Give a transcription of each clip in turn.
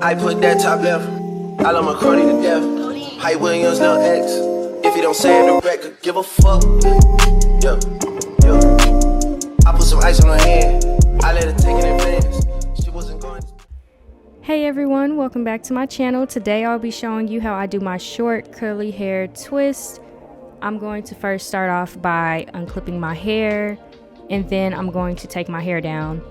I put that top left. I love my crony to death. Hype Williams, no X. If you don't say it direct, give a fuck. Yeah, yeah. I put some ice on her hand. I let her take it in advance. She wasn't going. Hey everyone, welcome back to my channel. Today I'll be showing you how I do my short curly hair twist. I'm going to first start off by unclipping my hair, and then I'm going to take my hair down.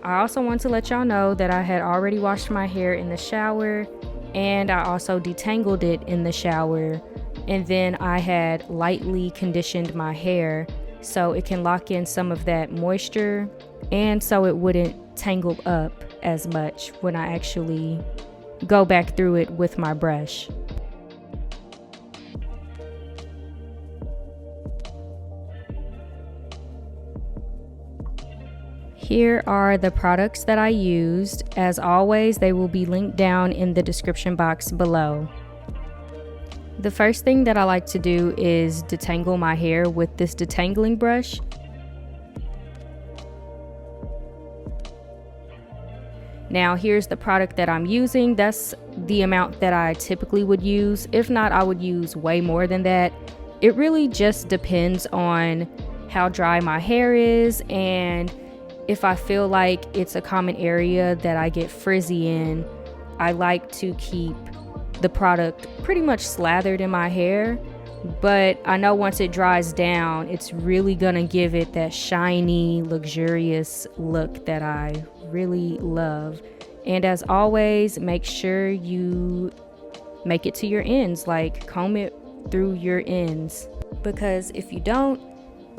I also want to let y'all know that I had already washed my hair in the shower, and I also detangled it in the shower, and then I had lightly conditioned my hair so it can lock in some of that moisture and so it wouldn't tangle up as much when I actually go back through it with my brush. Here are the products that I used. As always, they will be linked down in the description box below. The first thing that I like to do is detangle my hair with this detangling brush. Now here's the product that I'm using. That's the amount that I typically would use. If not, I would use way more than that. It really just depends on how dry my hair is, and if I feel like it's a common area that I get frizzy in, I like to keep the product pretty much slathered in my hair. But I know once it dries down, it's really gonna give it that shiny, luxurious look that I really love. And as always, make sure you make it to your ends, like comb it through your ends, because if you don't,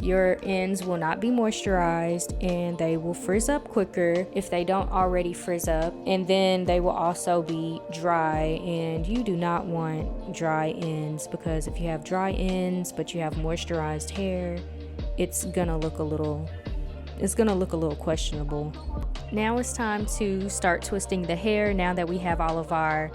your ends will not be moisturized and they will frizz up quicker if they don't already frizz up, and then they will also be dry, and you do not want dry ends, because if you have dry ends but you have moisturized hair, it's gonna look a little questionable. Now it's time to start twisting the hair. Now that we have all of our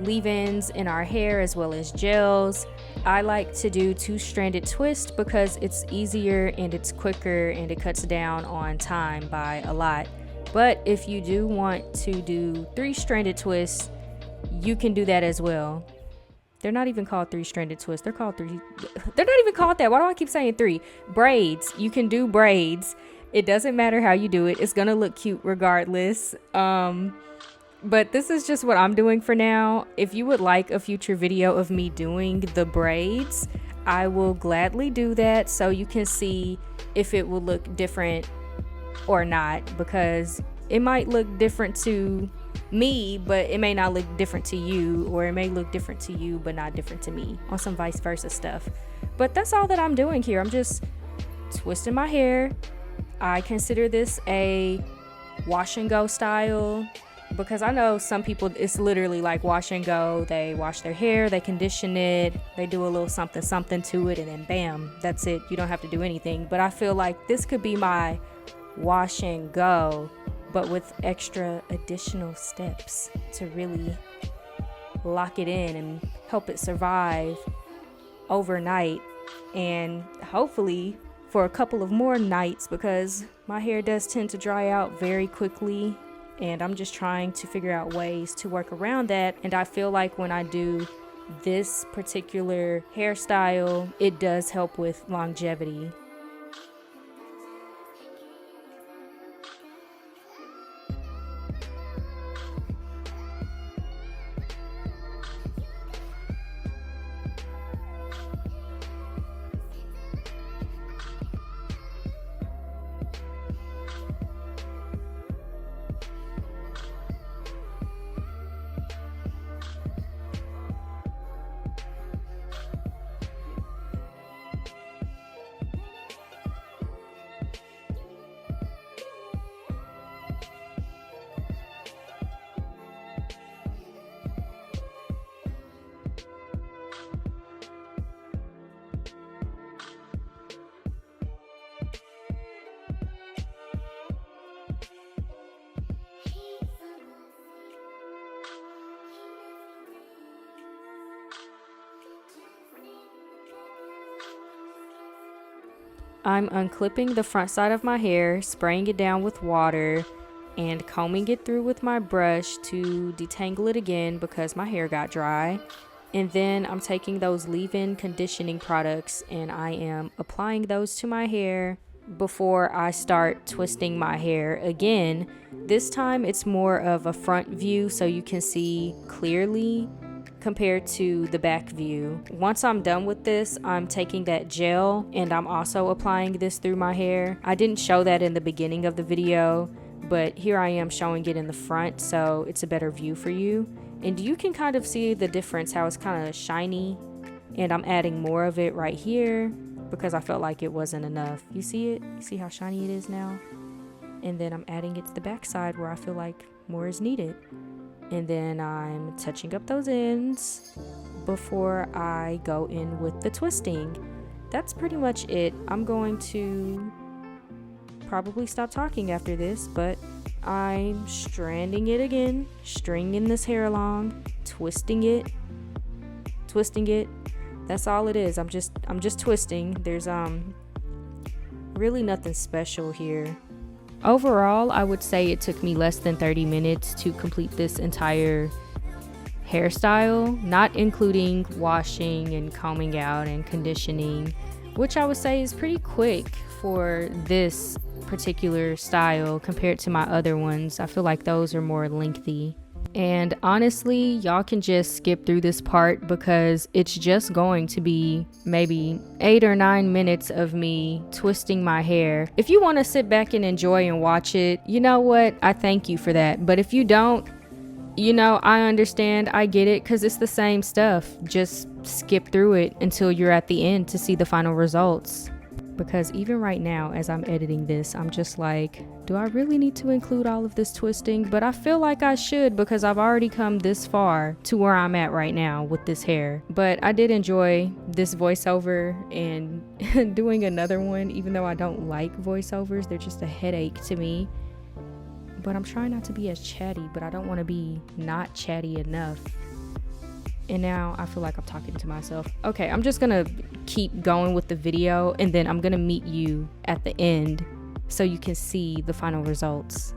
leave-ins in our hair as well as gels, I like to do two-stranded twist because it's easier and it's quicker and it cuts down on time by a lot. But if you do want to do three-stranded twists, you can do that as well. They're not even called three-stranded twists. They're not even called that. Why do I keep saying three? Braids. You can do braids. It doesn't matter how you do it. It's gonna look cute regardless. But this is just what I'm doing for now. If you would like a future video of me doing the braids, I will gladly do that so you can see if it will look different or not, because it might look different to me, but it may not look different to you, or it may look different to you but not different to me, on some vice versa stuff. But that's all that I'm doing here. I'm just twisting my hair. I consider this a wash and go style, because I know some people, it's literally like wash and go. They wash their hair, they condition it, they do a little something to it, and then bam, that's it. You don't have to do anything. But I feel like this could be my wash and go, but with extra additional steps to really lock it in and help it survive overnight, and hopefully for a couple of more nights, because my hair does tend to dry out very quickly, and I'm just trying to figure out ways to work around that. And I feel like when I do this particular hairstyle, it does help with longevity. I'm unclipping the front side of my hair, spraying it down with water, and combing it through with my brush to detangle it again because my hair got dry. And then I'm taking those leave-in conditioning products and I am applying those to my hair before I start twisting my hair again. This time it's more of a front view so you can see clearly compared to the back view. Once I'm done with this, I'm taking that gel and I'm also applying this through my hair. I didn't show that in the beginning of the video, but here I am showing it in the front so it's a better view for you. And you can kind of see the difference, how it's kind of shiny, and I'm adding more of it right here because I felt like it wasn't enough. You see it? You see how shiny it is now? And then I'm adding it to the back side where I feel like more is needed. And then I'm touching up those ends before I go in with the twisting. That's pretty much it. I'm going to probably stop talking after this, but I'm stranding it again, stringing this hair along, twisting it. That's all it is. I'm just twisting. There's really nothing special here. Overall, I would say it took me less than 30 minutes to complete this entire hairstyle, not including washing and combing out and conditioning, which I would say is pretty quick for this particular style compared to my other ones. I feel like those are more lengthy. And honestly, y'all can just skip through this part because it's just going to be maybe 8 or 9 minutes of me twisting my hair. If you want to sit back and enjoy and watch it, you know what? I thank you for that. But if you don't, you know, I understand. I get it because it's the same stuff. Just skip through it until you're at the end to see the final results. Because even right now, as I'm editing this, I'm just like, do I really need to include all of this twisting? But I feel like I should because I've already come this far to where I'm at right now with this hair. But I did enjoy this voiceover and doing another one, even though I don't like voiceovers. They're just a headache to me. But I'm trying not to be as chatty, but I don't want to be not chatty enough. And now I feel like I'm talking to myself. Okay, I'm just gonna keep going with the video and then I'm gonna meet you at the end so you can see the final results.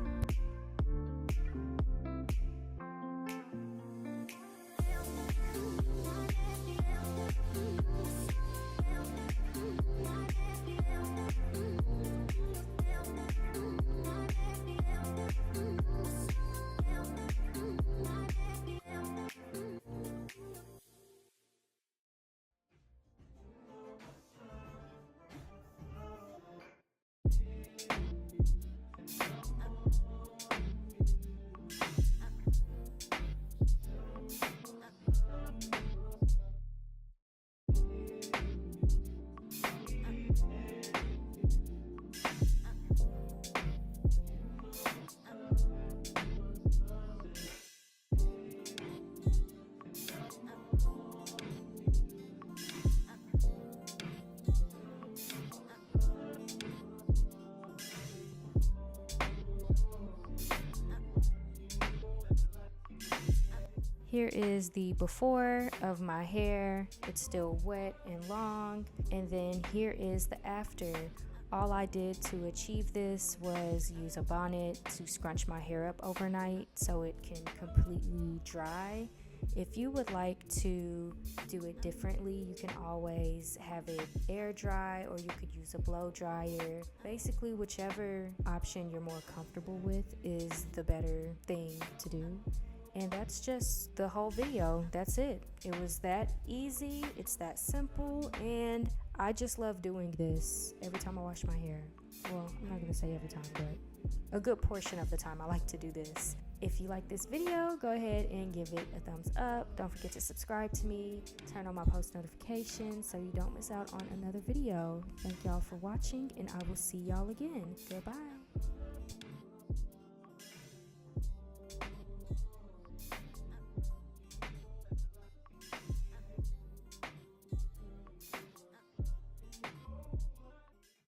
Here is the before of my hair. It's still wet and long. And then here is the after. All I did to achieve this was use a bonnet to scrunch my hair up overnight so it can completely dry. If you would like to do it differently, you can always have it air dry or you could use a blow dryer. Basically, whichever option you're more comfortable with is the better thing to do. And that's just the whole video. That's it. It was that easy. It's that simple. And I just love doing this every time I wash my hair. Well, I'm not going to say every time, but a good portion of the time I like to do this. If you like this video, go ahead and give it a thumbs up. Don't forget to subscribe to me. Turn on my post notifications so you don't miss out on another video. Thank y'all for watching, and I will see y'all again. Goodbye.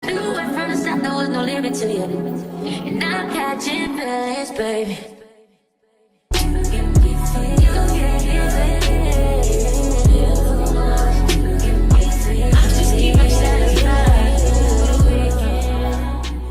Knew it from the start there was no limit to you, and I'm catching feelings, baby.